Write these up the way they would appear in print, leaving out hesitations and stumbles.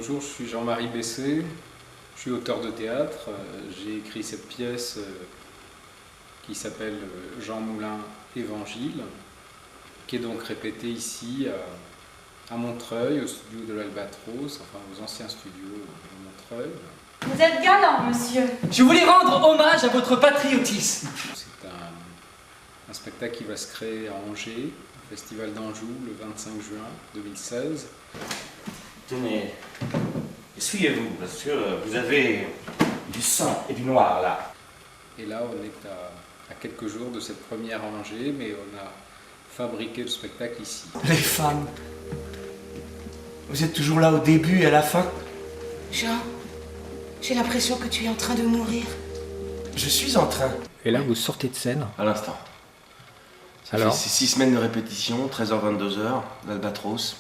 Bonjour, je suis Jean-Marie Bessé, je suis auteur de théâtre. J'ai écrit cette pièce qui s'appelle Jean Moulin Évangile, qui est donc répétée ici à Montreuil, au studio de l'Albatros, enfin aux anciens studios de Montreuil. Vous êtes galant, monsieur. Je voulais rendre hommage à votre patriotisme. C'est un spectacle qui va se créer à Angers, au Festival d'Anjou, le 25 juin 2016. Tenez, essuyez-vous, parce que vous avez du sang et du noir là. Et là, on est à quelques jours de cette première à Angers, mais on a fabriqué le spectacle ici. Les femmes. Vous êtes toujours là au début et à la fin? Jean, j'ai l'impression que tu es en train de mourir. Je suis en train. Et là, vous sortez de scène. À l'instant. Alors, C'est 6 semaines de répétition, 13h-22h, l'Albatros.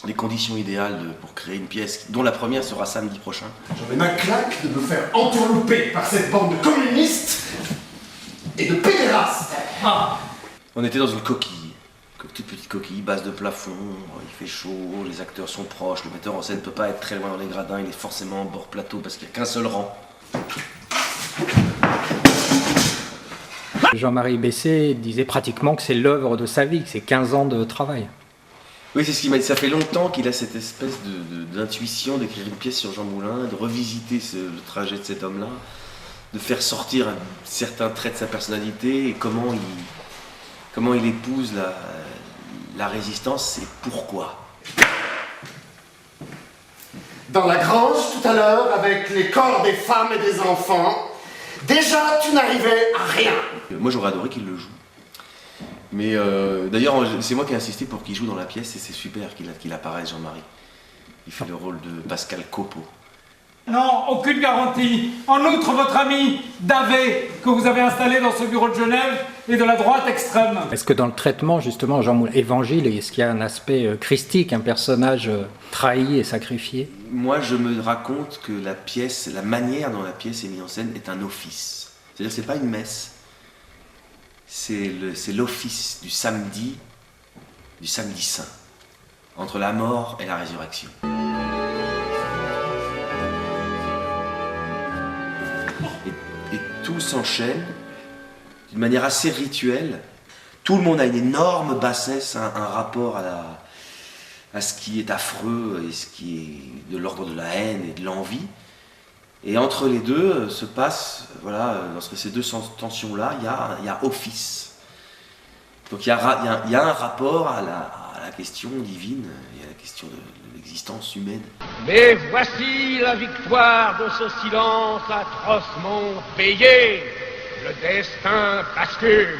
Les conditions idéales pour créer une pièce dont la première sera samedi prochain. J'en ai ma claque de me faire entourlouper par cette bande de communistes et de pédérastes. On était dans une coquille, toute petite coquille, base de plafond, il fait chaud, les acteurs sont proches, le metteur en scène ne peut pas être très loin dans les gradins, il est forcément en bord plateau parce qu'il n'y a qu'un seul rang. Jean-Marie Bessé disait pratiquement que c'est l'œuvre de sa vie, que c'est 15 ans de travail. Oui, c'est ce qu'il m'a dit, ça fait longtemps qu'il a cette espèce d'intuition d'écrire une pièce sur Jean Moulin, de revisiter le trajet de cet homme-là, de faire sortir certains traits de sa personnalité et comment il épouse la résistance et pourquoi. Dans la grange tout à l'heure, avec les corps des femmes et des enfants, déjà tu n'arrivais à rien. Moi j'aurais adoré qu'il le joue. Mais d'ailleurs, c'est moi qui ai insisté pour qu'il joue dans la pièce et c'est super qu'il apparaisse, Jean-Marie. Il fait le rôle de Pascal Copeau. Non, aucune garantie. En outre, votre ami Davé, que vous avez installé dans ce bureau de Genève, est de la droite extrême. Est-ce que dans le traitement, justement, Jean Moulin Évangile, est-ce qu'il y a un aspect christique, un personnage trahi et sacrifié? Moi, je me raconte que la pièce, la manière dont la pièce est mise en scène est un office. C'est-à-dire, c'est pas une messe. C'est l'office du samedi saint, entre la mort et la résurrection. Et tout s'enchaîne d'une manière assez rituelle. Tout le monde a une énorme bassesse, un rapport à ce qui est affreux et ce qui est de l'ordre de la haine et de l'envie. Et entre les deux se passe, voilà, dans ces deux tensions-là, il y a office. Donc il y a un rapport à la question divine et à la question de l'existence humaine. Mais voici la victoire de ce silence atrocement payé. Le destin bascule.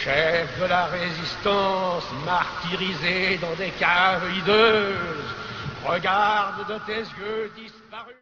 Chef de la résistance, martyrisé dans des caves hideuses, regarde de tes yeux disparus.